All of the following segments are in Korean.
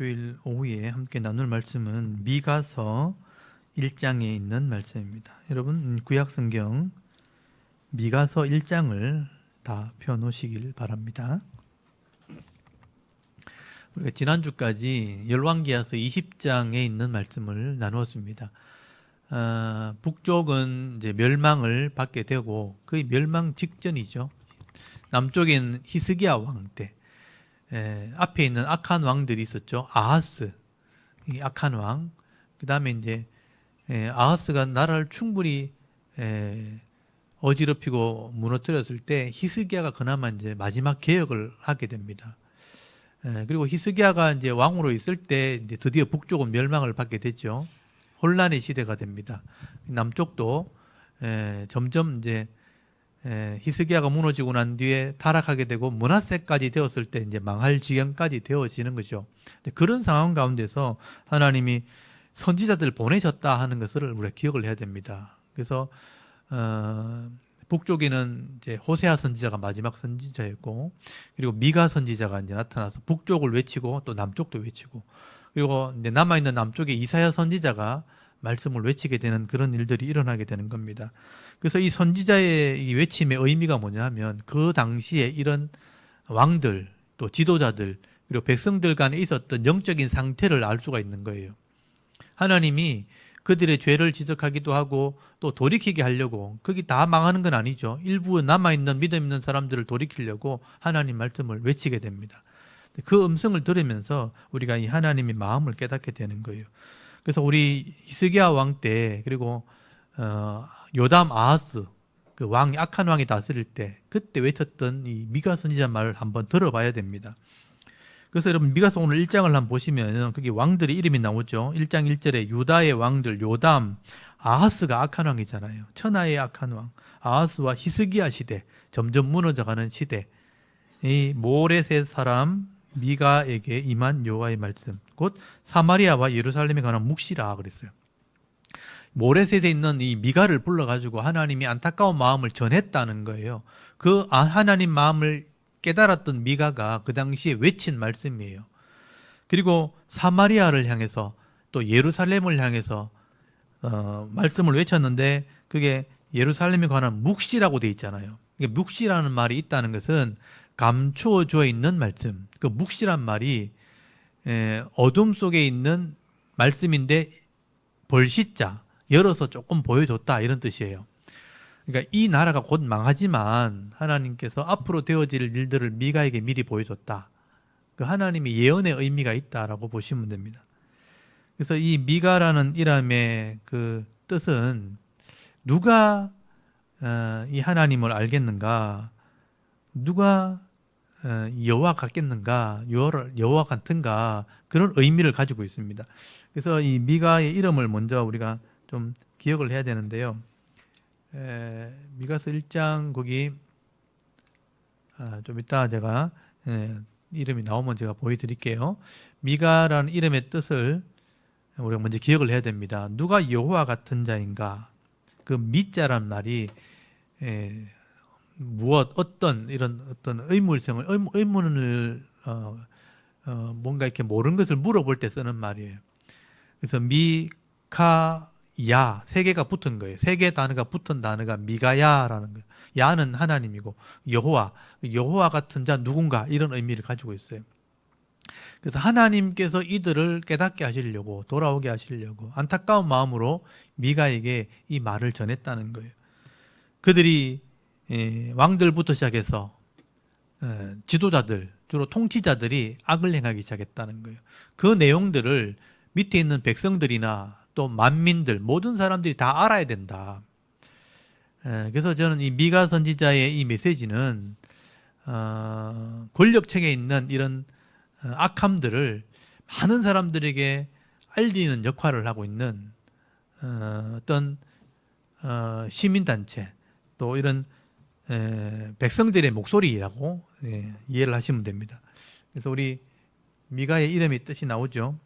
주일 오후에 함께 나눌 말씀은 미가서 1장에 있는 말씀입니다. 여러분 구약성경 미가서 1장을 다 펴놓으시길 바랍니다. 우리가 지난주까지 열왕기하서 20장에 있는 말씀을 나누었습니다. 북쪽은 이제 멸망을 받게 되고 거의 멸망 직전이죠. 남쪽에는 히스기야 왕 때, 앞에 있는 악한 왕들이 있었죠. 아하스, 이 악한 왕. 그 다음에 이제 아하스가 나라를 충분히 어지럽히고 무너뜨렸을 때 히스기야가 그나마 이제 마지막 개혁을 하게 됩니다. 그리고 히스기야가 이제 왕으로 있을 때 이제 드디어 북쪽은 멸망을 받게 됐죠. 혼란의 시대가 됩니다. 남쪽도 점점 이제 히스기야가 무너지고 난 뒤에 타락하게 되고 므낫세까지 되었을 때 이제 망할 지경까지 되어지는 거죠. 그런 상황 가운데서 하나님이 선지자들을 보내셨다 하는 것을 우리가 기억을 해야 됩니다. 그래서 북쪽에는 이제 호세아 선지자가 마지막 선지자였고, 그리고 미가 선지자가 이제 나타나서 북쪽을 외치고 또 남쪽도 외치고, 그리고 이제 남아 있는 남쪽에 이사야 선지자가 말씀을 외치게 되는 그런 일들이 일어나게 되는 겁니다. 그래서 이 선지자의 이 외침의 의미가 뭐냐면 그 당시에 이런 왕들 또 지도자들 그리고 백성들 간에 있었던 영적인 상태를 알 수가 있는 거예요. 하나님이 그들의 죄를 지적하기도 하고 또 돌이키게 하려고, 거기 다 망하는 건 아니죠. 일부 남아있는 믿음 있는 사람들을 돌이키려고 하나님 말씀을 외치게 됩니다. 그 음성을 들으면서 우리가 이 하나님의 마음을 깨닫게 되는 거예요. 그래서 우리 히스기야 왕 때, 그리고 요담 아하스 그 왕이 악한 왕이 다스릴 때 그때 외쳤던 이 미가 선지자 말을 한번 들어봐야 됩니다. 그래서 여러분 미가서 오늘 1장을 한번 보시면 거기 왕들의 이름이 나오죠. 1장 1절에 유다의 왕들 요담, 아하스가 악한 왕이잖아요. 천하의 악한 왕. 아하스와 히스기야 시대, 점점 무너져가는 시대. 이 모레셋 사람 미가에게 임한 여호와의 말씀, 곧 사마리아와 예루살렘에 관한 묵시라 그랬어요. 모레셋에 있는 이 미가를 불러가지고 하나님이 안타까운 마음을 전했다는 거예요. 그 하나님 마음을 깨달았던 미가가 그 당시에 외친 말씀이에요. 그리고 사마리아를 향해서 또 예루살렘을 향해서 말씀을 외쳤는데 그게 예루살렘에 관한 묵시라고 돼 있잖아요. 묵시라는 말이 있다는 것은 감추어져 있는 말씀. 그 묵시란 말이 어둠 속에 있는 말씀인데 벌시자, 열어서 조금 보여줬다 이런 뜻이에요. 그러니까 이 나라가 곧 망하지만 하나님께서 앞으로 되어질 일들을 미가에게 미리 보여줬다. 그 하나님의 예언의 의미가 있다라고 보시면 됩니다. 그래서 이 미가라는 이름의 그 뜻은 누가 이 하나님을 알겠는가? 누가 여호와 같겠는가? 여호와 같은가? 그런 의미를 가지고 있습니다. 그래서 이 미가의 이름을 먼저 우리가 좀 기억을 해야 되는데요. 미가서 1장 거기 좀 이따 제가 이름이 나오면 제가 보여드릴게요. 미가라는 이름의 뜻을 우리가 먼저 기억을 해야 됩니다. 누가 여호와 같은 자인가? 그 미자란 말이 무엇 어떤 이런 어떤 의문을 뭔가 이렇게 모르는 것을 물어볼 때 쓰는 말이에요. 그래서 미카 야, 세 개가 붙은 거예요. 세 개 단어가 붙은 단어가 미가야라는 거예요. 야는 하나님이고 여호와 같은 자 누군가 이런 의미를 가지고 있어요. 그래서 하나님께서 이들을 깨닫게 하시려고 돌아오게 하시려고 안타까운 마음으로 미가에게 이 말을 전했다는 거예요. 그들이 왕들부터 시작해서 지도자들, 주로 통치자들이 악을 행하기 시작했다는 거예요. 그 내용들을 밑에 있는 백성들이나 또 만민들 모든 사람들이 다 알아야 된다. 그래서 저는 이 미가 선지자의 이 메시지는 권력층에 있는 이런 악함들을 많은 사람들에게 알리는 역할을 하고 있는 어떤 시민단체 또 이런 백성들의 목소리라고 이해를 하시면 됩니다. 그래서 우리 미가의 이름의 뜻이 나오죠.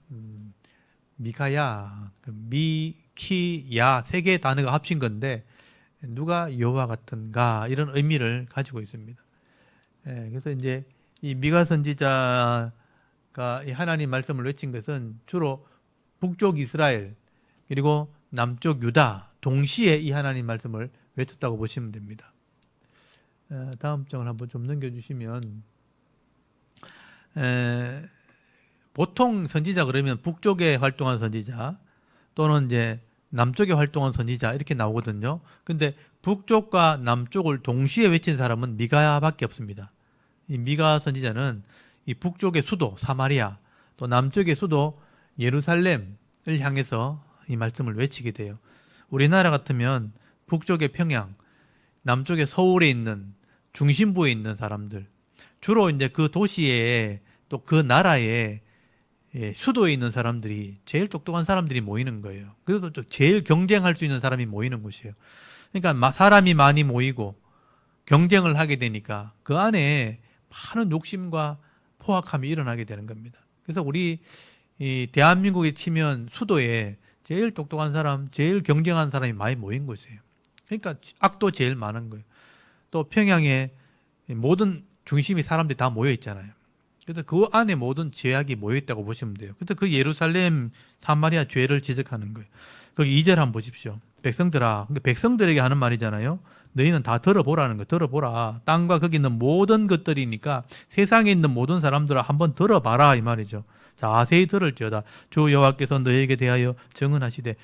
미가야, 미키야 세 개의 단어가 합친 건데 누가 여호와 같은가 이런 의미를 가지고 있습니다. 그래서 이제 이 미가 선지자가 이 하나님 말씀을 외친 것은 주로 북쪽 이스라엘 그리고 남쪽 유다 동시에 이 하나님 말씀을 외쳤다고 보시면 됩니다. 다음 장을 한번 좀 넘겨주시면 보통 선지자 그러면 북쪽에 활동한 선지자 또는 이제 남쪽에 활동한 선지자 이렇게 나오거든요. 근데 북쪽과 남쪽을 동시에 외친 사람은 미가밖에 없습니다. 이 미가 선지자는 이 북쪽의 수도 사마리아 또 남쪽의 수도 예루살렘을 향해서 이 말씀을 외치게 돼요. 우리나라 같으면 북쪽의 평양, 남쪽의 서울에 있는 중심부에 있는 사람들, 주로 이제 그 도시에 또 그 나라에 수도에 있는 사람들이 제일 똑똑한 사람들이 모이는 거예요. 그래도 제일 경쟁할 수 있는 사람이 모이는 곳이에요. 그러니까 사람이 많이 모이고 경쟁을 하게 되니까 그 안에 많은 욕심과 포악함이 일어나게 되는 겁니다. 그래서 우리 이 대한민국에 치면 수도에 제일 똑똑한 사람, 제일 경쟁한 사람이 많이 모인 곳이에요. 그러니까 악도 제일 많은 거예요. 또 평양에 모든 중심이 사람들이 다 모여 있잖아요. 그래서 그 안에 모든 죄악이 모여 있다고 보시면 돼요. 그래서 그 예루살렘 사마리아 죄를 지적하는 거예요. 거기 2절 한번 보십시오. 백성들아, 백성들에게 하는 말이잖아요. 너희는 다 들어보라는 거. 들어보라. 땅과 거기 있는 모든 것들이니까 세상에 있는 모든 사람들아 한번 들어봐라 이 말이죠. 자세히 들을지어다. 주 여호와께서 너희에게 대하여 증언하시되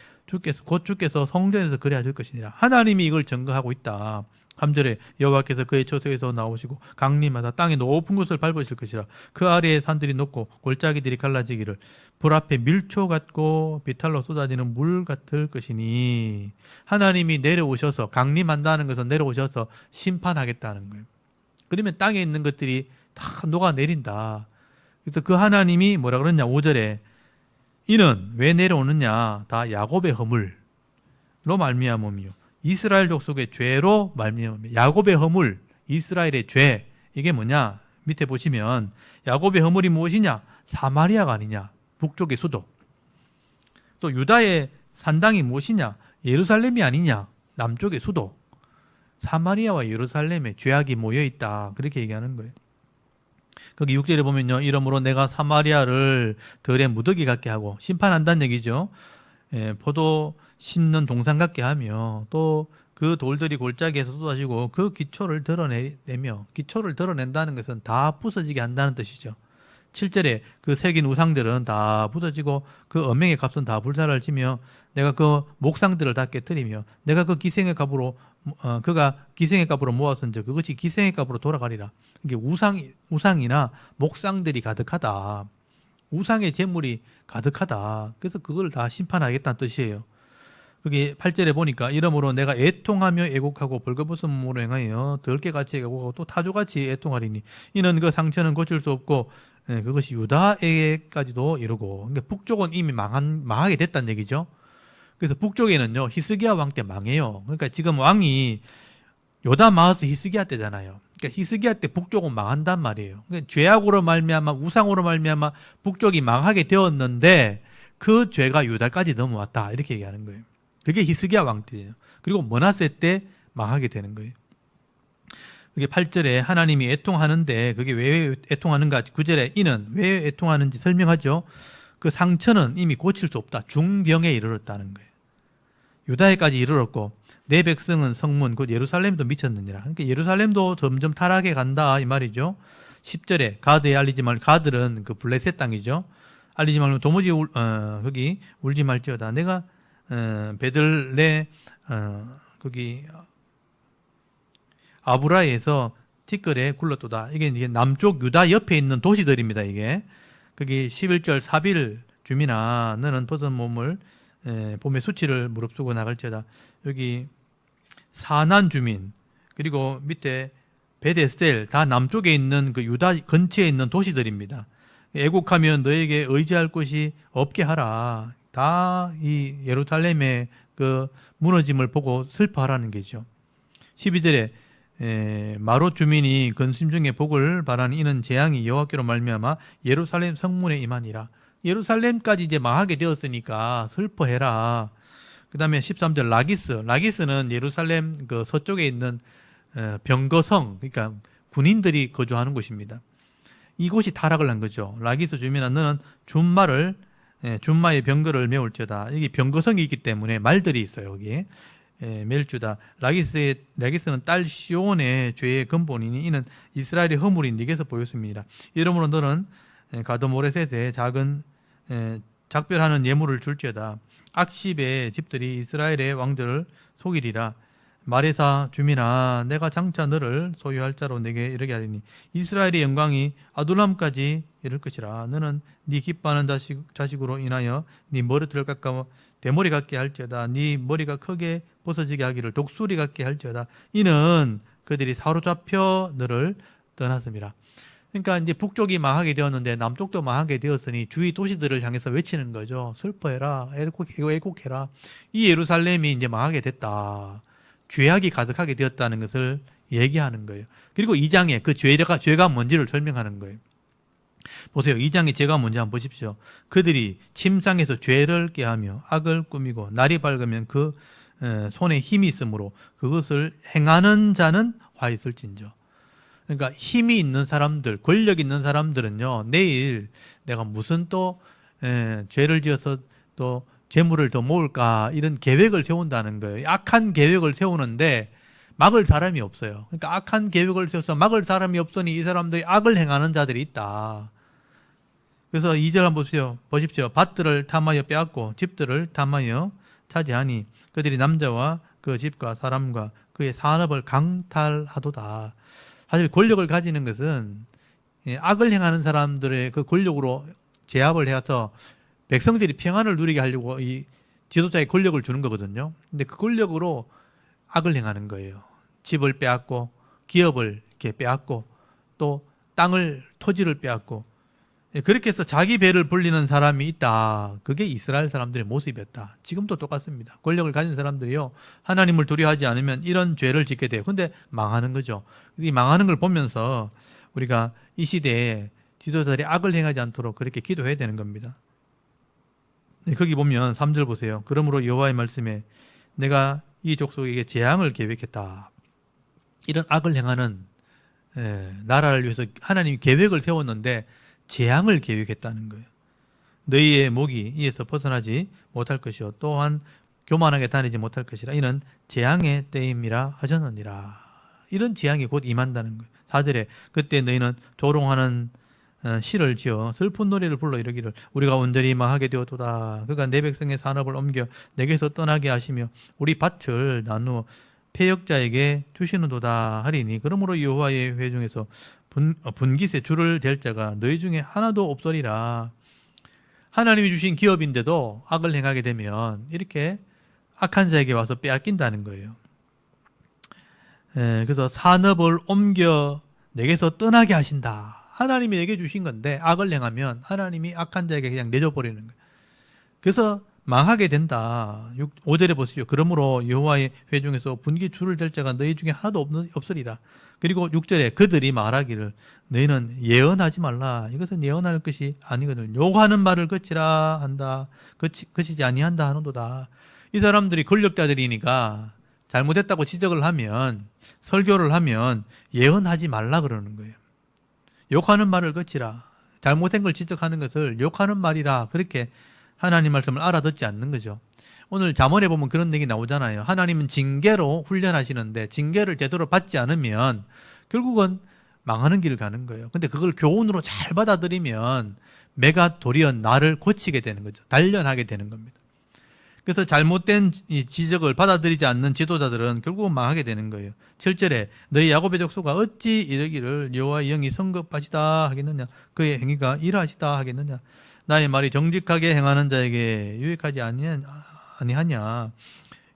주께서 성전에서 그래 하실 것이니라. 하나님이 이걸 증거하고 있다. 3절에 여호와께서 그의 처소에서 나오시고 강림하사 땅의 높은 곳을 밟으실 것이라. 그 아래에 산들이 높고 골짜기들이 갈라지기를 불 앞에 밀초 같고 비탈로 쏟아지는 물 같을 것이니. 하나님이 내려오셔서 강림한다는 것은 내려오셔서 심판하겠다는 거예요. 그러면 땅에 있는 것들이 다 녹아내린다. 그래서 그 하나님이 뭐라 그러냐 5절에 이는 왜 내려오느냐 다 야곱의 허물로 말미암음이요 이스라엘 족속의 죄로 말미암음이요. 야곱의 허물, 이스라엘의 죄 이게 뭐냐 밑에 보시면 야곱의 허물이 무엇이냐 사마리아가 아니냐 북쪽의 수도. 또 유다의 산당이 무엇이냐 예루살렘이 아니냐 남쪽의 수도. 사마리아와 예루살렘에 죄악이 모여있다 그렇게 얘기하는 거예요. 거기 6절에 보면요. 이러므로 내가 사마리아를 들에 무더기 같게 하고 심판한다는 얘기죠. 포도 심는 동산 같게 하며 또 그 돌들이 골짜기에서 쏟아지고 그 기초를 드러내며 기초를 드러낸다는 것은 다 부서지게 한다는 뜻이죠. 7절에 그 새긴 우상들은 다 부서지고 그 언명의 값은 다 불살을 치며 내가 그 목상들을 다 깨뜨리며 내가 그 기생의 값으로 그가 기생의 값으로 모았은즉 그것이 기생의 값으로 돌아가리라. 이게 우상이나 목상들이 가득하다. 우상의 재물이 가득하다. 그래서 그걸 다 심판하겠다는 뜻이에요. 그게 8절에 보니까 이러므로 내가 애통하며 애곡하고 벌거벗음으로 행하여 덜깨같이 애곡하고 또 타조같이 애통하리니 이는 그 상처는 고칠 수 없고 그것이 유다에게까지도 이르고. 그러니까 북쪽은 이미 망하게 됐다는 얘기죠. 그래서 북쪽에는요 히스기야 왕 때 망해요. 그러니까 지금 왕이 요담 마하스 히스기야 때잖아요. 그러니까 히스기야 때 북쪽은 망한단 말이에요. 그러니까 죄악으로 말미암아 우상으로 말미암아 북쪽이 망하게 되었는데 그 죄가 유다까지 넘어왔다 이렇게 얘기하는 거예요. 그게 히스기야 왕 때예요. 그리고 머나세 때 망하게 되는 거예요. 그게 8절에 하나님이 애통하는데 그게 왜 애통하는가 9절에 이는 왜 애통하는지 설명하죠. 그 상처는 이미 고칠 수 없다. 중병에 이르렀다는 거예요. 유다에까지 이르렀고 내 백성은 성문 곧 예루살렘도 미쳤느니라. 그러니까 예루살렘도 점점 타락해 간다 이 말이죠. 10절에 가드에 알리지 말 가드는 그 블레셋 땅이죠. 알리지 말면 도무지 거기 울지 말지어다. 내가 베들레 거기 아브라에서 티끌에 굴렀도다. 이게 남쪽 유다 옆에 있는 도시들입니다. 이게 거기 11절 사빌 주민아 너는 벗은 몸을 봄의 수치를 무릅쓰고 나갈지어다. 여기 사난 주민 그리고 밑에 베데스텔 다 남쪽에 있는 그 유다 근처에 있는 도시들입니다. 애곡하면 너에게 의지할 곳이 없게 하라. 다 이 예루살렘의 그 무너짐을 보고 슬퍼하라는 게죠. 12절에 마롯 주민이 근심 중에 복을 바라는 이는 재앙이 여호와께로 말미암아 예루살렘 성문에 임하니라. 예루살렘까지 이제 망하게 되었으니까 슬퍼해라. 그 다음에 13절 라기스는 예루살렘 그 서쪽에 있는 병거성 그러니까 군인들이 거주하는 곳입니다. 이곳이 타락을 한 거죠. 라기스 주민아 너는 준마의 병거를 메울지어다. 여기 병거성이 있기 때문에 말들이 있어요. 여기 멜주다. 라기스는 딸 시온의 죄의 근본이니 이는 이스라엘의 허물이 네게서 보였습니다. 이러므로 너는 가드모레셋에 작은 작별하는 예물을 줄지어다. 악십의 집들이 이스라엘의 왕들을 속이리라. 마레사 주민아 내가 장차 너를 소유할 자로 내게 이르게 하리니 이스라엘의 영광이 아둘람까지 이를 것이라. 너는 네 기뻐하는 자식으로 인하여 네 머리털을 깎아 대머리 같게 할지어다. 네 머리가 크게 벗어지게 하기를 독수리 같게 할지어다. 이는 그들이 사로잡혀 너를 떠났습니다. 그러니까 이제 북쪽이 망하게 되었는데 남쪽도 망하게 되었으니 주위 도시들을 향해서 외치는 거죠. 슬퍼해라, 애곡해라. 이 예루살렘이 이제 망하게 됐다. 죄악이 가득하게 되었다는 것을 얘기하는 거예요. 그리고 2장에 그 죄가 뭔지를 설명하는 거예요. 보세요. 2장의 죄가 뭔지 한번 보십시오. 그들이 침상에서 죄를 꾀하며 악을 꾸미고 날이 밝으면 그 손에 힘이 있으므로 그것을 행하는 자는 화 있을진저. 그러니까 힘이 있는 사람들, 권력 있는 사람들은요, 내일 내가 무슨 또 죄를 지어서 또 재물을 더 모을까 이런 계획을 세운다는 거예요. 악한 계획을 세우는데 막을 사람이 없어요. 그러니까 악한 계획을 세워서 막을 사람이 없으니 이 사람들이 악을 행하는 자들이 있다. 그래서 2절 한번 보십시오. 밭들을 탐하여 빼앗고 집들을 탐하여 차지하니 그들이 남자와 그 집과 사람과 그의 산업을 강탈하도다. 사실 권력을 가지는 것은 악을 행하는 사람들의 그 권력으로 제압을 해서 백성들이 평안을 누리게 하려고 이 지도자의 권력을 주는 거거든요. 근데 그 권력으로 악을 행하는 거예요. 집을 빼앗고 기업을 이렇게 빼앗고 또 토지를 빼앗고 그렇게 해서 자기 배를 불리는 사람이 있다. 그게 이스라엘 사람들의 모습이었다. 지금도 똑같습니다. 권력을 가진 사람들이요, 하나님을 두려워하지 않으면 이런 죄를 짓게 돼요. 근데 망하는 거죠. 이 망하는 걸 보면서 우리가 이 시대에 지도자들이 악을 행하지 않도록 그렇게 기도해야 되는 겁니다. 거기 보면 3절 보세요. 그러므로 여호와의 말씀에 내가 이 족속에게 재앙을 계획했다. 이런 악을 행하는 나라를 위해서 하나님이 계획을 세웠는데 재앙을 계획했다는 거예요. 너희의 목이 이에서 벗어나지 못할 것이요 또한 교만하게 다니지 못할 것이라. 이는 재앙의 때임이라 하셨느니라. 이런 재앙이 곧 임한다는 거예요. 4절에 그때 너희는 조롱하는 시를 지어 슬픈 노래를 불러 이르기를 우리가 온전히 망하게 되었도다. 그가 내 백성의 산업을 옮겨 내게서 떠나게 하시며 우리 밭을 나누어 패역자에게 주시는도다 하리니 그러므로 여호와의 회중에서 분깃에 줄을 댈 자가 너희 중에 하나도 없으리라. 하나님이 주신 기업인데도 악을 행하게 되면 이렇게 악한 자에게 와서 빼앗긴다는 거예요. 그래서 산업을 옮겨 내게서 떠나게 하신다. 하나님이 내게 주신 건데 악을 행하면 하나님이 악한 자에게 그냥 내줘버리는 거예요. 그래서 망하게 된다. 5절에 보십시오. 그러므로 여호와의 회중에서 분기 줄을 댈 자가 너희 중에 하나도 없으리라. 그리고 6절에 그들이 말하기를 너희는 예언하지 말라. 이것은 예언할 것이 아니거든. 욕하는 말을 그치라 한다. 그치지 아니한다 하는도다. 이 사람들이 권력자들이니까 잘못했다고 지적을 하면 설교를 하면 예언하지 말라 그러는 거예요. 욕하는 말을 그치라. 잘못된 걸 지적하는 것을 욕하는 말이라 그렇게 하나님 말씀을 알아듣지 않는 거죠. 오늘 잠언에 보면 그런 얘기 나오잖아요. 하나님은 징계로 훈련하시는데 징계를 제대로 받지 않으면 결국은 망하는 길을 가는 거예요. 근데 그걸 교훈으로 잘 받아들이면 매가 도리어 나를 고치게 되는 거죠. 단련하게 되는 겁니다. 그래서 잘못된 이 지적을 받아들이지 않는 지도자들은 결국은 망하게 되는 거예요. 7절에 너희 야곱의 족속아 어찌 이르기를 여호와의 영이 성급하시다 하겠느냐 그의 행위가 일하시다 하겠느냐 나의 말이 정직하게 행하는 자에게 유익하지 아니하냐.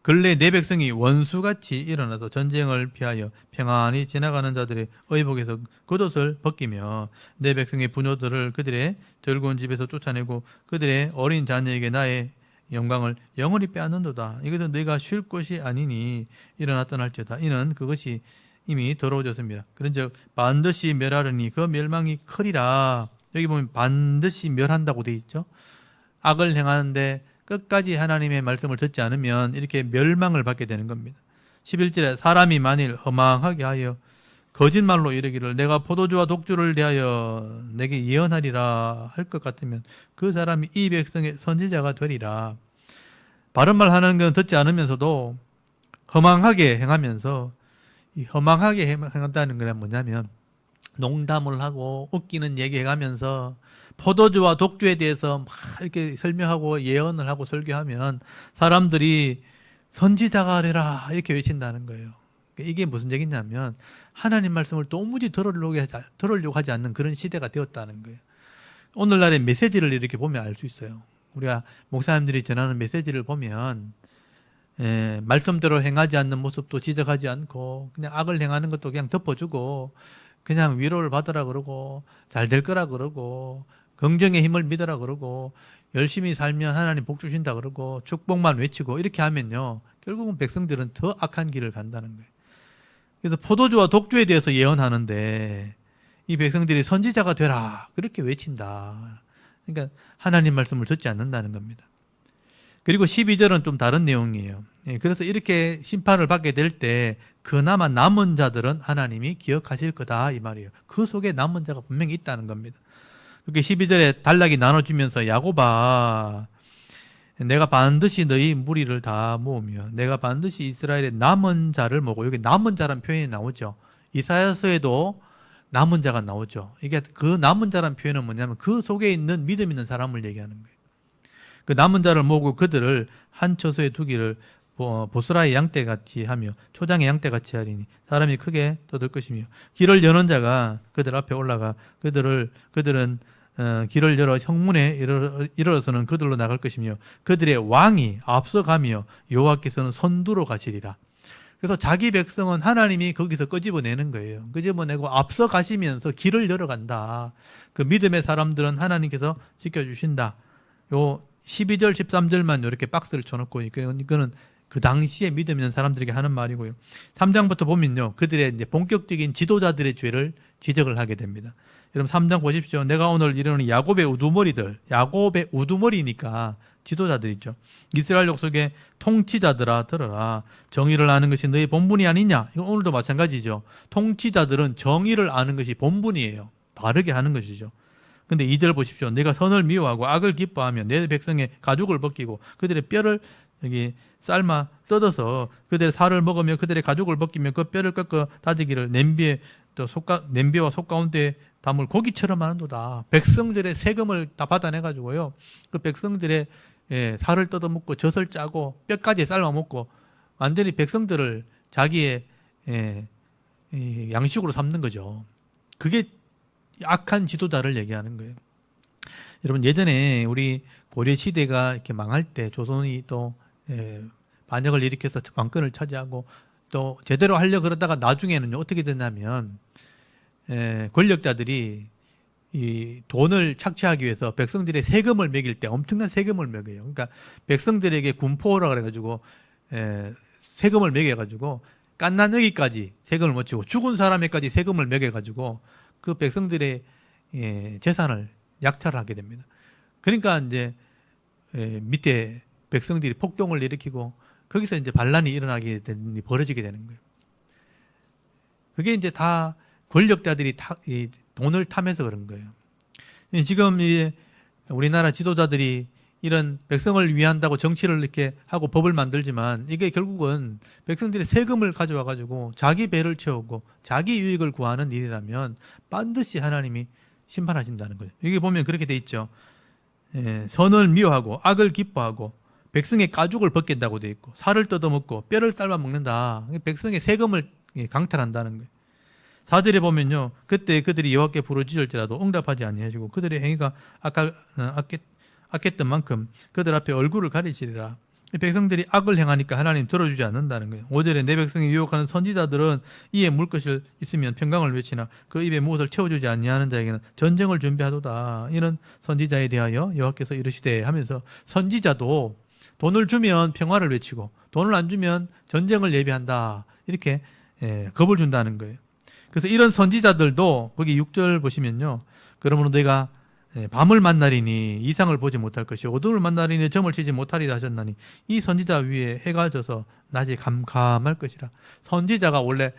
근래 내 백성이 원수같이 일어나서 전쟁을 피하여 평안히 지나가는 자들의 의복에서 겉옷을 벗기며 내 백성의 부녀들을 그들의 들고온 집에서 쫓아내고 그들의 어린 자녀에게 나의 영광을 영원히 빼앗는도다. 이것은 너희가 쉴 곳이 아니니 일어나 떠날지어다. 이는 그것이 이미 더러워졌습니다. 그런즉 반드시 멸하려니 그 멸망이 크리라. 여기 보면 반드시 멸한다고 돼 있죠. 악을 행하는데 끝까지 하나님의 말씀을 듣지 않으면 이렇게 멸망을 받게 되는 겁니다. 11절에 사람이 만일 허망하게 하여 거짓말로 이르기를 내가 포도주와 독주를 대하여 내게 예언하리라 할 것 같으면 그 사람이 이 백성의 선지자가 되리라. 바른 말 하는 건 듣지 않으면서도 허망하게 행하면서, 이 허망하게 행한다는 건 뭐냐면 농담을 하고 웃기는 얘기 해가면서 포도주와 독주에 대해서 막 이렇게 설명하고 예언을 하고 설교하면 사람들이 선지자가 되라 이렇게 외친다는 거예요. 이게 무슨 얘기냐면 하나님 말씀을 도무지 들으려고 하지 않는 그런 시대가 되었다는 거예요. 오늘날의 메시지를 이렇게 보면 알 수 있어요. 우리가 목사님들이 전하는 메시지를 보면 말씀대로 행하지 않는 모습도 지적하지 않고 그냥 악을 행하는 것도 그냥 덮어주고 그냥 위로를 받으라 그러고 잘 될 거라 그러고 긍정의 힘을 믿으라 그러고 열심히 살면 하나님 복 주신다 그러고 축복만 외치고 이렇게 하면요, 결국은 백성들은 더 악한 길을 간다는 거예요. 그래서 포도주와 독주에 대해서 예언하는데 이 백성들이 선지자가 되라 그렇게 외친다. 그러니까 하나님 말씀을 듣지 않는다는 겁니다. 그리고 12절은 좀 다른 내용이에요. 그래서 이렇게 심판을 받게 될 때 그나마 남은 자들은 하나님이 기억하실 거다 이 말이에요. 그 속에 남은 자가 분명히 있다는 겁니다. 그렇게 12절에 단락이 나눠주면서 야곱아 내가 반드시 너희 무리를 다 모으며 내가 반드시 이스라엘의 남은 자를 모으고, 여기 남은 자라는 표현이 나오죠. 이사야서에도 남은 자가 나오죠. 이게 그 남은 자라는 표현은 뭐냐면 그 속에 있는 믿음 있는 사람을 얘기하는 거예요. 그 남은 자를 모으고 그들을 한 처소에 두기를 보스라의 양떼같이 하며 초장의 양떼같이 하리니 사람이 크게 떠들 것이며 길을 여는 자가 그들 앞에 올라가 그들은 길을 열어 형문에 이르러서는 그들로 나갈 것이며 그들의 왕이 앞서가며 여호와께서는 선두로 가시리라. 그래서 자기 백성은 하나님이 거기서 끄집어내는 거예요. 끄집어내고 앞서 가시면서 길을 열어간다. 그 믿음의 사람들은 하나님께서 지켜주신다. 요 12절 13절만 이렇게 박스를 쳐놓고 이거는 그 당시에 믿음 있는 사람들에게 하는 말이고요. 3장부터 보면요, 그들의 이제 본격적인 지도자들의 죄를 지적을 하게 됩니다. 여러분 3장 보십시오. 내가 오늘 이르는 야곱의 우두머리들, 야곱의 우두머리니까 지도자들이죠. 이스라엘 족속의 통치자들아 들어라. 정의를 아는 것이 너희 본분이 아니냐. 이건 오늘도 마찬가지죠. 통치자들은 정의를 아는 것이 본분이에요. 바르게 하는 것이죠. 근데 2절 보십시오. 내가 선을 미워하고 악을 기뻐하며 내 백성의 가죽을 벗기고 그들의 뼈를 여기 삶아 뜯어서 그들의 살을 먹으며 그들의 가죽을 벗기며 그 뼈를 꺾어 다지기를 냄비와 솥 가운데 담을 고기처럼 하는도다. 백성들의 세금을 다 받아내 가지고요, 그 백성들의 살을 뜯어먹고 젖을 짜고 뼈까지 삶아 먹고 완전히 백성들을 자기의 양식으로 삼는 거죠. 그게 악한 지도자를 얘기하는 거예요. 여러분 예전에 우리 고려 시대가 이렇게 망할 때 조선이 또 반역을 일으켜서 왕권을 차지하고 또 제대로 하려 그러다가 나중에는요 어떻게 됐냐면 권력자들이 이 돈을 착취하기 위해서 백성들의 세금을 매길 때 엄청난 세금을 매겨요. 그러니까 백성들에게 군포라 그래가지고 세금을 매겨가지고 깐난여기까지 세금을 못 치고 죽은 사람에까지 세금을 매겨가지고 그 백성들의 재산을 약탈을 하게 됩니다. 그러니까 이제 밑에 백성들이 폭동을 일으키고 거기서 이제 반란이 벌어지게 되는 거예요. 그게 이제 다 권력자들이 이 돈을 탐해서 그런 거예요. 지금 이제 우리나라 지도자들이 이런 백성을 위한다고 정치를 이렇게 하고 법을 만들지만 이게 결국은 백성들의 세금을 가져와 가지고 자기 배를 채우고 자기 유익을 구하는 일이라면 반드시 하나님이 심판하신다는 거예요. 여기 보면 그렇게 돼 있죠. 선을 미워하고 악을 기뻐하고 백성의 가죽을 벗긴다고 돼 있고 살을 뜯어먹고 뼈를 삶아 먹는다. 백성의 세금을 강탈한다는 거예요. 4절에 보면요, 그때 그들이 여호와께 부르짖을지라도 응답하지 아니하시고 그들의 행위가 악했던 만큼 그들 앞에 얼굴을 가리시리라. 백성들이 악을 행하니까 하나님 들어주지 않는다는 거예요. 5절에 내 백성이 유혹하는 선지자들은 이에 물 것이 있으면 평강을 외치나 그 입에 무엇을 채워주지 아니하는 자에게는 전쟁을 준비하도다. 이런 선지자에 대하여 여호와께서 이르시되 하면서 선지자도 돈을 주면 평화를 외치고 돈을 안 주면 전쟁을 예비한다. 이렇게 겁을 준다는 거예요. 그래서 이런 선지자들도 거기 6절 보시면요, 그러므로 내가 밤을 만나리니 이상을 보지 못할 것이요 어둠을 만나리니 점을 치지 못하리라 하셨나니 이 선지자 위에 해가 져서 낮에 감감할 것이라. 선지자가 원래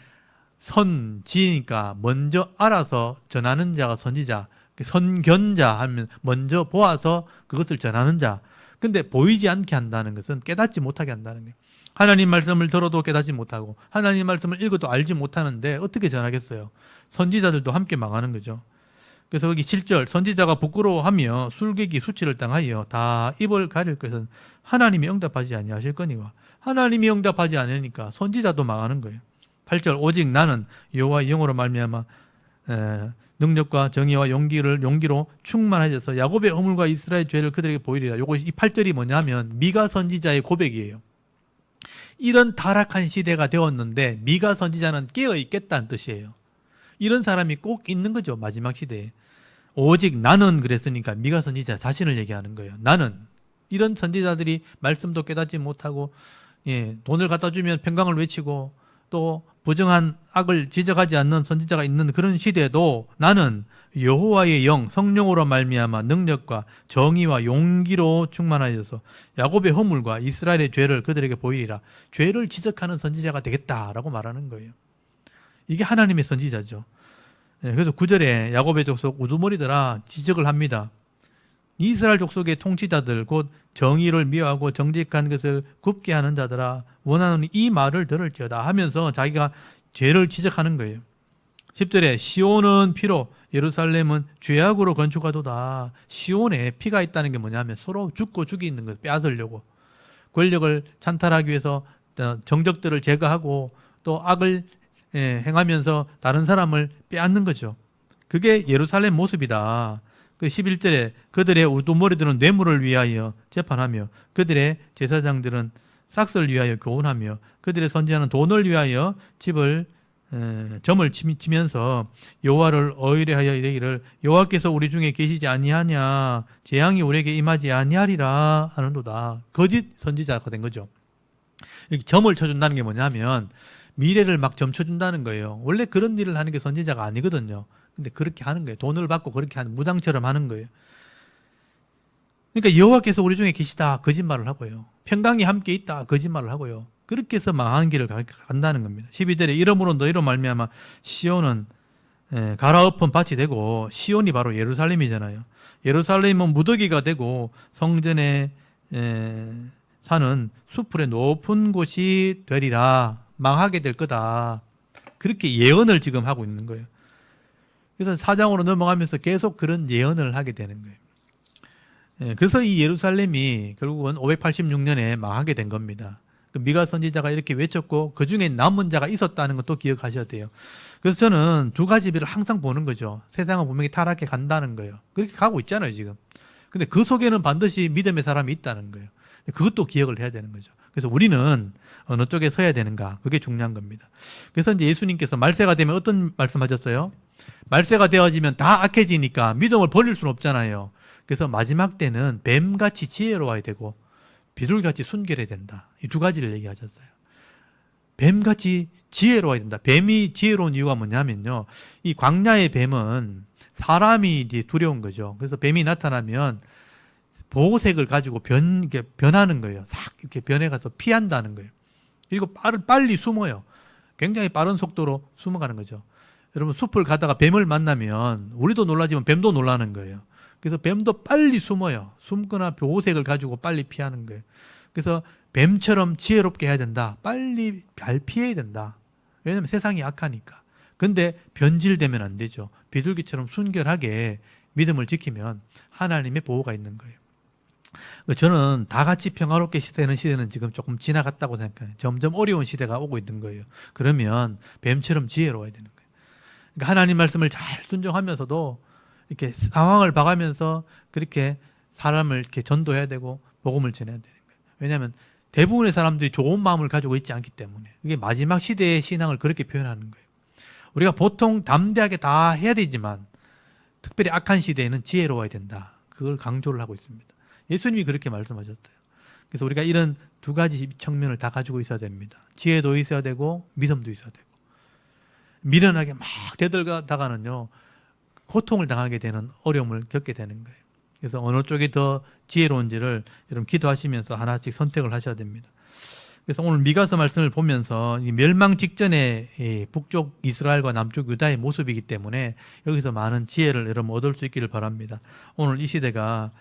선지니까 먼저 알아서 전하는 자가 선지자, 선견자 하면 먼저 보아서 그것을 전하는 자. 근데 보이지 않게 한다는 것은 깨닫지 못하게 한다는 거예요. 하나님 말씀을 들어도 깨닫지 못하고 하나님 말씀을 읽어도 알지 못하는데 어떻게 전하겠어요? 선지자들도 함께 망하는 거죠. 그래서 여기 7절 선지자가 부끄러워하며 술객이 수치를 당하여 다 입을 가릴 것은 하나님이 응답하지 아니하실 거니와 하나님이 응답하지 않으니까 선지자도 망하는 거예요. 8절 오직 나는 여호와의 영으로 말미암아 능력과 정의와 용기로 충만해져서 야곱의 허물과 이스라엘의 죄를 그들에게 보이리라. 요거 이 8절이 뭐냐면 미가 선지자의 고백이에요. 이런 타락한 시대가 되었는데 미가 선지자는 깨어 있겠다는 뜻이에요. 이런 사람이 꼭 있는 거죠. 마지막 시대에. 오직 나는 그랬으니까 미가 선지자 자신을 얘기하는 거예요. 나는. 이런 선지자들이 말씀도 깨닫지 못하고 돈을 갖다 주면 평강을 외치고 또 부정한 악을 지적하지 않는 선지자가 있는 그런 시대에도 나는 여호와의 영 성령으로 말미암아 능력과 정의와 용기로 충만하여서 야곱의 허물과 이스라엘의 죄를 그들에게 보이리라. 죄를 지적하는 선지자가 되겠다라고 말하는 거예요. 이게 하나님의 선지자죠. 그래서 9절에 야곱의 족속 우두머리들아 지적을 합니다. 이스라엘 족속의 통치자들 곧 정의를 미워하고 정직한 것을 굽게 하는 자들아 원하노니 이 말을 들을지어다 하면서 자기가 죄를 지적하는 거예요. 10절에 시온은 피로 예루살렘은 죄악으로 건축하도다. 시온에 피가 있다는 게 뭐냐면 서로 죽고 죽이는 것 빼앗으려고 권력을 찬탈하기 위해서 정적들을 제거하고 또 악을 행하면서 다른 사람을 빼앗는 거죠. 그게 예루살렘 모습이다. 그 11절에 그들의 우두머리들은 뇌물을 위하여 재판하며 그들의 제사장들은 싹스를 위하여 교훈하며 그들의 선지자는 돈을 위하여 점을 치면서 여호와를 의뢰하여 이르기를 여호와께서 우리 중에 계시지 아니하냐 재앙이 우리에게 임하지 아니하리라 하는도다. 거짓 선지자가 된 거죠. 점을 쳐준다는 게 뭐냐면 미래를 막 점쳐준다는 거예요. 원래 그런 일을 하는 게 선지자가 아니거든요. 근데 그렇게 하는 거예요. 돈을 받고 그렇게 하는 무당처럼 하는 거예요. 그러니까 여호와께서 우리 중에 계시다 거짓말을 하고요. 평강이 함께 있다 거짓말을 하고요. 그렇게 해서 망한 길을 간다는 겁니다. 12절에 이러므로 너희로 말미암아 시온은 갈아엎은 밭이 되고 시온이 바로 예루살렘이잖아요. 예루살렘은 무더기가 되고 성전에 사는 수풀의 높은 곳이 되리라. 망하게 될 거다. 그렇게 예언을 지금 하고 있는 거예요. 그래서 4장으로 넘어가면서 계속 그런 예언을 하게 되는 거예요. 그래서 이 예루살렘이 결국은 586년에 망하게 된 겁니다. 미가 선지자가 이렇게 외쳤고 그 중에 남은 자가 있었다는 것도 기억하셔야 돼요. 그래서 저는 두 가지 비를 항상 보는 거죠. 세상은 분명히 타락해 간다는 거예요. 그렇게 가고 있잖아요 지금. 근데 그 속에는 반드시 믿음의 사람이 있다는 거예요. 그것도 기억을 해야 되는 거죠. 그래서 우리는 어느 쪽에 서야 되는가, 그게 중요한 겁니다. 그래서 이제 예수님께서 말세가 되면 어떤 말씀하셨어요? 말세가 되어지면 다 악해지니까 믿음을 버릴 수는 없잖아요. 그래서 마지막 때는 뱀같이 지혜로워야 되고 비둘기같이 순결해야 된다. 이 두 가지를 얘기하셨어요. 뱀같이 지혜로워야 된다. 뱀이 지혜로운 이유가 뭐냐면요, 이 광야의 뱀은 사람이 이제 두려운 거죠. 그래서 뱀이 나타나면 보호색을 가지고 변하는 거예요. 싹 이렇게 변해가서 피한다는 거예요. 그리고 빨리 숨어요. 굉장히 빠른 속도로 숨어가는 거죠. 여러분 숲을 가다가 뱀을 만나면 우리도 놀라지만 뱀도 놀라는 거예요. 그래서 뱀도 빨리 숨어요. 숨거나 보호색을 가지고 빨리 피하는 거예요. 그래서 뱀처럼 지혜롭게 해야 된다. 빨리 잘 피해야 된다. 왜냐하면 세상이 악하니까. 근데 변질되면 안 되죠. 비둘기처럼 순결하게 믿음을 지키면 하나님의 보호가 있는 거예요. 저는 다 같이 평화롭게 사는 시대는 지금 조금 지나갔다고 생각해요. 점점 어려운 시대가 오고 있는 거예요. 그러면 뱀처럼 지혜로워야 되는 거예요. 그러니까 하나님 말씀을 잘 순종하면서도 이렇게 상황을 봐가면서 그렇게 사람을 이렇게 전도해야 되고 복음을 전해야 되는 거예요. 왜냐하면 대부분의 사람들이 좋은 마음을 가지고 있지 않기 때문에 이게 마지막 시대의 신앙을 그렇게 표현하는 거예요. 우리가 보통 담대하게 다 해야 되지만 특별히 악한 시대에는 지혜로워야 된다. 그걸 강조를 하고 있습니다. 예수님이 그렇게 말씀하셨어요. 그래서 우리가 이런 두 가지 측면을 다 가지고 있어야 됩니다. 지혜도 있어야 되고 믿음도 있어야 되고. 미련하게 막 대들다가는요 고통을 당하게 되는 어려움을 겪게 되는 거예요. 그래서 어느 쪽이 더 지혜로운지를 여러분 기도하시면서 하나씩 선택을 하셔야 됩니다. 그래서 오늘 미가서 말씀을 보면서 이 멸망 직전의 이 북쪽 이스라엘과 남쪽 유다의 모습이기 때문에 여기서 많은 지혜를 여러분 얻을 수 있기를 바랍니다. 오늘 이 시대가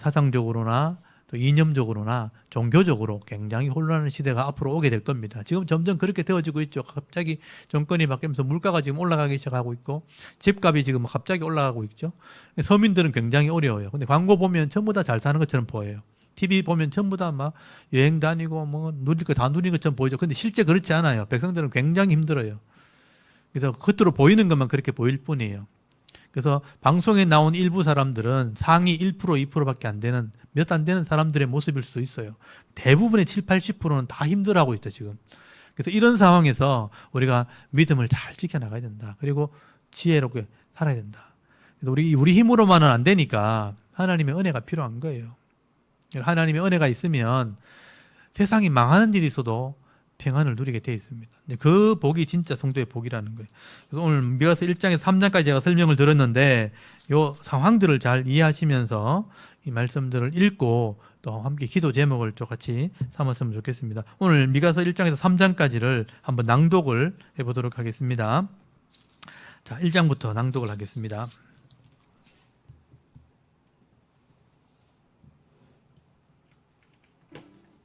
사상적으로나 또 이념적으로나 종교적으로 굉장히 혼란한 시대가 앞으로 오게 될 겁니다. 지금 점점 그렇게 되어지고 있죠. 갑자기 정권이 바뀌면서 물가가 지금 올라가기 시작하고 있고 집값이 지금 갑자기 올라가고 있죠. 서민들은 굉장히 어려워요. 근데 광고 보면 전부 다 잘 사는 것처럼 보여요. TV 보면 전부 다 막 여행 다니고 뭐 누릴 거 다 누린 것처럼 보이죠. 근데 실제 그렇지 않아요. 백성들은 굉장히 힘들어요. 그래서 겉으로 보이는 것만 그렇게 보일 뿐이에요. 그래서 방송에 나온 일부 사람들은 상위 1%, 2%밖에 안 되는 몇 안 되는 사람들의 모습일 수도 있어요. 대부분의 7, 80%는 다 힘들어하고 있죠, 지금. 그래서 이런 상황에서 우리가 믿음을 잘 지켜나가야 된다. 그리고 지혜롭게 살아야 된다. 그래서 우리 힘으로만은 안 되니까 하나님의 은혜가 필요한 거예요. 하나님의 은혜가 있으면 세상이 망하는 일이 있어도 평안을 누리게 되어 있습니다. 그 복이 진짜 성도의 복이라는 거예요. 그래서 오늘 미가서 1장에서 3장까지 제가 설명을 들었는데 이 상황들을 잘 이해하시면서 이 말씀들을 읽고 또 함께 기도 제목을 좀 같이 삼았으면 좋겠습니다. 오늘 미가서 1장에서 3장까지를 한번 낭독을 해보도록 하겠습니다. 자, 1장부터 낭독을 하겠습니다.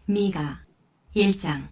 미가 1장.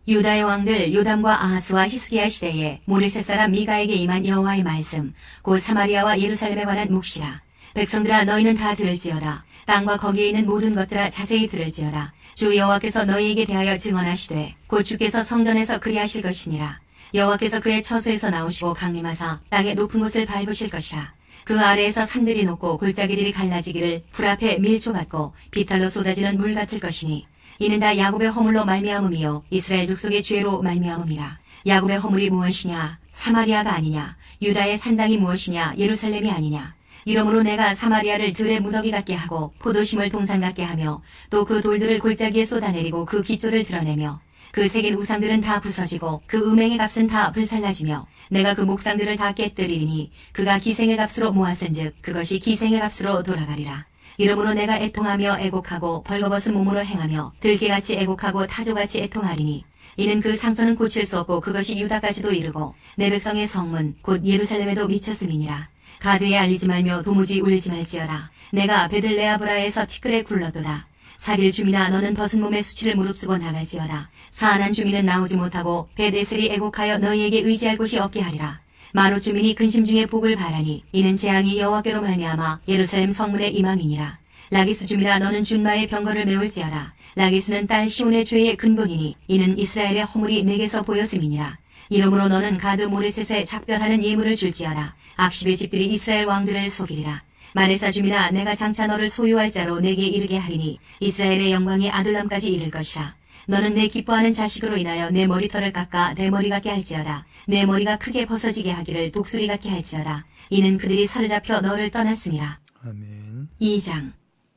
유다의 왕들 요담과 아하스와 히스기야 시대에 모레셋 사람 미가에게 임한 여호와의 말씀 곧 사마리아와 예루살렘에 관한 묵시라. 백성들아 너희는 다 들을지어다. 땅과 거기에 있는 모든 것들아 자세히 들을지어다. 주 여호와께서 너희에게 대하여 증언하시되 곧 주께서 성전에서 그리하실 것이니라. 여호와께서 그의 처소에서 나오시고 강림하사 땅의 높은 곳을 밟으실 것이라. 그 아래에서 산들이 높고 골짜기들이 갈라지기를 불 앞에 밀조 같고 비탈로 쏟아지는 물 같을 것이니 이는 다 야곱의 허물로 말미암음이요 이스라엘 족속의 죄로 말미암음이라. 야곱의 허물이 무엇이냐? 사마리아가 아니냐? 유다의 산당이 무엇이냐? 예루살렘이 아니냐? 이러므로 내가 사마리아를 들의 무더기 같게 하고 포도심을 동산 같게 하며 또 그 돌들을 골짜기에 쏟아내리고 그 기초를 드러내며 그 새긴 우상들은 다 부서지고 그 음행의 값은 다 불살라지며 내가 그 목상들을 다 깨뜨리리니 그가 기생의 값으로 모았은즉 그것이 기생의 값으로 돌아가리라. 이러므로 내가 애통하며 애곡하고 벌거벗은 몸으로 행하며 들깨같이 애곡하고 타조같이 애통하리니 이는 그 상처는 고칠 수 없고 그것이 유다까지도 이르고 내 백성의 성문 곧 예루살렘에도 미쳤음이니라. 가드에 알리지 말며 도무지 울지 말지어다. 내가 베들레아브라에서 티끌에 굴러도다. 사빌 주민아 너는 벗은 몸에 수치를 무릅쓰고 나갈지어다. 사안한 주민은 나오지 못하고 벳에셀이 애곡하여 너희에게 의지할 곳이 없게 하리라. 마롯 주민이 근심 중에 복을 바라니 이는 재앙이 여호와께로 말미암아 예루살렘 성문에 임함이니라. 라기스 주민아 너는 준마의 병거를 메울지어다. 라기스는 딸 시온의 죄의 근본이니 이는 이스라엘의 허물이 내게서 보였음이니라. 이러므로 너는 가드 모레셋에 작별하는 예물을 줄지어다. 악십의 집들이 이스라엘 왕들을 속이리라. 마레사 주민아 내가 장차 너를 소유할 자로 내게 이르게 하리니 이스라엘의 영광이 아둘람까지 이를 것이라. 너는 내 기뻐하는 자식으로 인하여 내 머리털을 깎아 내 머리 같게 할지어다. 내 머리가 크게 벗어지게 하기를 독수리 같게 할지어다. 이는 그들이 사로잡혀 너를 떠났음이라. 아멘. 2장.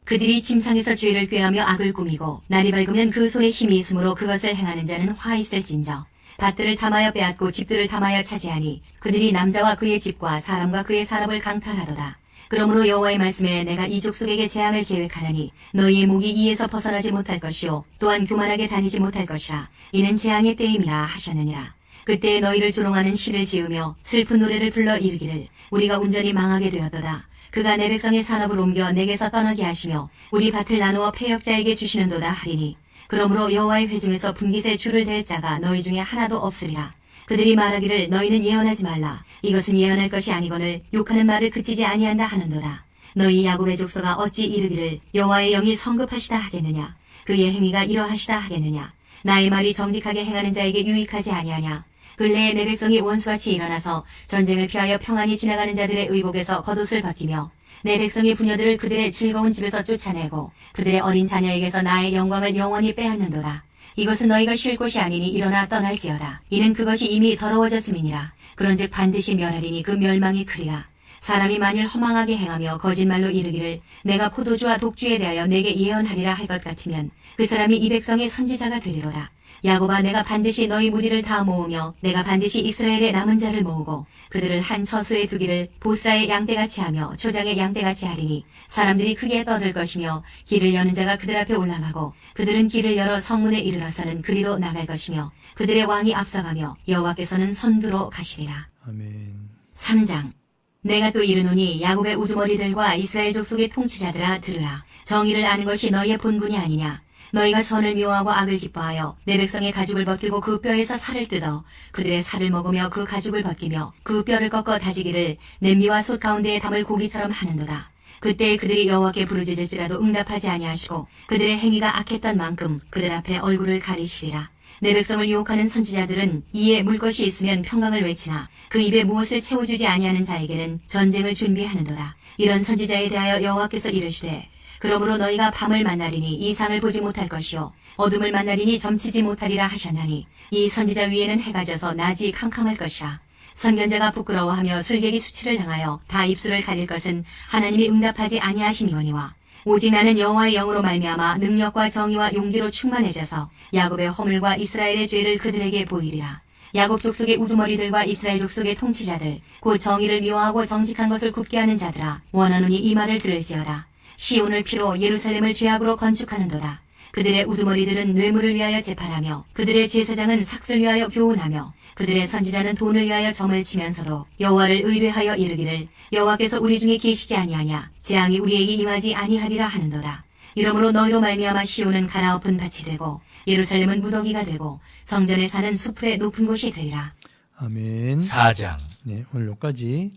그들이 침상에서 죄를 꾀하며 악을 꾸미고 날이 밝으면 그 손에 힘이 있으므로 그것을 행하는 자는 화 있을진저. 밭들을 탐하여 빼앗고 집들을 탐하여 차지하니 그들이 남자와 그의 집과 사람과 그의 사람을 강탈하도다. 그러므로 여호와의 말씀에 내가 이 족속에게 재앙을 계획하나니 너희의 목이 이에서 벗어나지 못할 것이요 또한 교만하게 다니지 못할 것이라. 이는 재앙의 때임이라 하셨느니라. 그때 너희를 조롱하는 시를 지으며 슬픈 노래를 불러 이르기를 우리가 온전히 망하게 되었도다. 그가 내 백성의 산업을 옮겨 내게서 떠나게 하시며 우리 밭을 나누어 패역자에게 주시는도다 하리니 그러므로 여호와의 회중에서 분깃에 줄을 댈 자가 너희 중에 하나도 없으리라. 그들이 말하기를 너희는 예언하지 말라. 이것은 예언할 것이 아니거늘 욕하는 말을 그치지 아니한다 하는도다. 너희 야곱의 족속아 어찌 이르기를 여호와의 영이 성급하시다 하겠느냐. 그의 행위가 이러하시다 하겠느냐. 나의 말이 정직하게 행하는 자에게 유익하지 아니하냐. 근래에 내 백성이 원수같이 일어나서 전쟁을 피하여 평안히 지나가는 자들의 의복에서 겉옷을 벗기며 내 백성의 부녀들을 그들의 즐거운 집에서 쫓아내고 그들의 어린 자녀에게서 나의 영광을 영원히 빼앗는도다. 이것은 너희가 쉴 곳이 아니니 일어나 떠날지어다. 이는 그것이 이미 더러워졌음이니라. 그런즉 반드시 멸하리니 그 멸망이 크리라. 사람이 만일 허망하게 행하며 거짓말로 이르기를 내가 포도주와 독주에 대하여 내게 예언하리라 할 것 같으면 그 사람이 이 백성의 선지자가 되리로다. 야곱아, 내가 반드시 너희 무리를 다 모으며 내가 반드시 이스라엘의 남은 자를 모으고 그들을 한 처소에 두기를 보스라의 양떼같이 하며 초장의 양떼같이 하리니 사람들이 크게 떠들 것이며 길을 여는 자가 그들 앞에 올라가고 그들은 길을 열어 성문에 이르러서는 그리로 나갈 것이며 그들의 왕이 앞서가며 여호와께서는 선두로 가시리라. 아멘. 3장. 내가 또 이르노니 야곱의 우두머리들과 이스라엘 족속의 통치자들아 들으라. 정의를 아는 것이 너희의 본분이 아니냐. 너희가 선을 미워하고 악을 기뻐하여 내 백성의 가죽을 벗기고 그 뼈에서 살을 뜯어 그들의 살을 먹으며 그 가죽을 벗기며 그 뼈를 꺾어 다지기를 냄비와 솥 가운데에 담을 고기처럼 하는도다. 그때 그들이 여호와께 부르짖을지라도 응답하지 아니하시고 그들의 행위가 악했던 만큼 그들 앞에 얼굴을 가리시리라. 내 백성을 유혹하는 선지자들은 이에 물 것이 있으면 평강을 외치나 그 입에 무엇을 채워주지 아니하는 자에게는 전쟁을 준비하는도다. 이런 선지자에 대하여 여호와께서 이르시되 그러므로 너희가 밤을 만나리니 이상을 보지 못할 것이요 어둠을 만나리니 점치지 못하리라 하셨나니 이 선지자 위에는 해가 져서 낮이 캄캄할 것이라. 선견자가 부끄러워하며 술객이 수치를 당하여 다 입술을 가릴 것은 하나님이 응답하지 아니하심이거니와 오직 나는 여호와의 영으로 말미암아 능력과 정의와 용기로 충만해져서 야곱의 허물과 이스라엘의 죄를 그들에게 보이리라. 야곱 족속의 우두머리들과 이스라엘 족속의 통치자들 곧 정의를 미워하고 정직한 것을 굽게 하는 자들아 원하노니 이 말을 들을지어다. 시온을 피로 예루살렘을 죄악으로 건축하는도다. 그들의 우두머리들은 뇌물을 위하여 재판하며 그들의 제사장은 삭슬 위하여 교훈하며 그들의 선지자는 돈을 위하여 점을 치면서도 여호와를 의뢰하여 이르기를 여호와께서 우리 중에 계시지 아니하냐 재앙이 우리에게 임하지 아니하리라 하는도다. 이러므로 너희로 말미암아 시온은 가라엎은 밭이 되고 예루살렘은 무더기가 되고 성전에 사는 수풀의 높은 곳이 되리라. 아멘. 4장. 네, 오늘 여기까지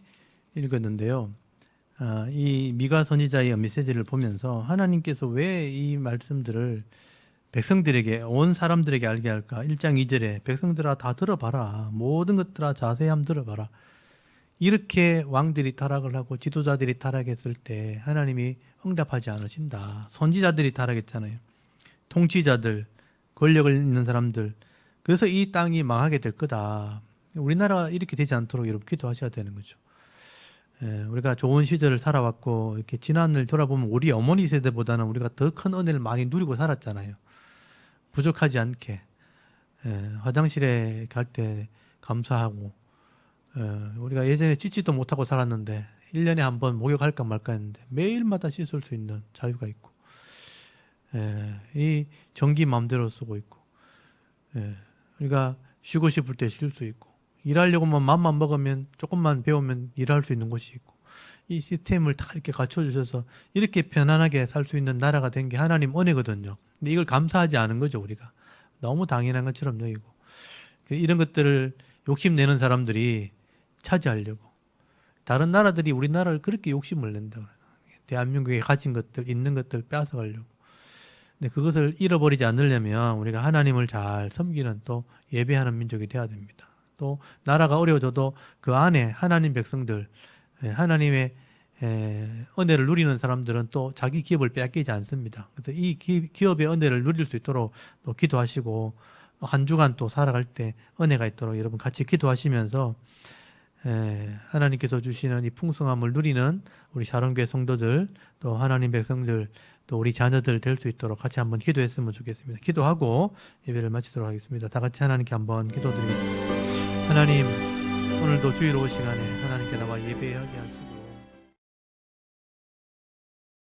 읽었는데요. 이 미가 선지자의 메시지를 보면서 하나님께서 왜 이 말씀들을 백성들에게 온 사람들에게 알게 할까? 1장 2절에 백성들아 다 들어봐라. 모든 것들아 자세히 한번 들어봐라. 이렇게 왕들이 타락을 하고 지도자들이 타락했을 때 하나님이 응답하지 않으신다. 선지자들이 타락했잖아요. 통치자들, 권력을 있는 사람들. 그래서 이 땅이 망하게 될 거다. 우리나라가 이렇게 되지 않도록 여러분 기도하셔야 되는 거죠. 우리가 좋은 시절을 살아왔고 이렇게 지난을 돌아보면 우리 어머니 세대보다는 우리가 더 큰 은혜를 많이 누리고 살았잖아요. 부족하지 않게 화장실에 갈 때 감사하고 우리가 예전에 씻지도 못하고 살았는데 1년에 한 번 목욕할까 말까 했는데 매일마다 씻을 수 있는 자유가 있고 이 전기 마음대로 쓰고 있고 우리가 쉬고 싶을 때 쉴 수 있고 일하려고만 맘만 먹으면 조금만 배우면 일할 수 있는 곳이 있고 이 시스템을 다 이렇게 갖춰주셔서 이렇게 편안하게 살 수 있는 나라가 된 게 하나님 은혜거든요. 근데 이걸 감사하지 않은 거죠. 우리가 너무 당연한 것처럼 여기고 이런 것들을 욕심내는 사람들이 차지하려고 다른 나라들이 우리나라를 그렇게 욕심을 낸다. 대한민국에 가진 것들 있는 것들 빼앗아가려고. 근데 그것을 잃어버리지 않으려면 우리가 하나님을 잘 섬기는 또 예배하는 민족이 돼야 됩니다. 또 나라가 어려워져도 그 안에 하나님 백성들 하나님의 은혜를 누리는 사람들은 또 자기 기업을 빼앗기지 않습니다. 그래서 이 기업의 은혜를 누릴 수 있도록 또 기도하시고 한 주간 또 살아갈 때 은혜가 있도록 여러분 같이 기도하시면서 하나님께서 주시는 이 풍성함을 누리는 우리 샤론교회 성도들 또 하나님 백성들 또 우리 자녀들 될 수 있도록 같이 한번 기도했으면 좋겠습니다. 기도하고 예배를 마치도록 하겠습니다. 다 같이 하나님께 한번 기도드리겠습니다. 하나님 오늘도 주일오 시간에 하나님께 나와 예배하게 하시고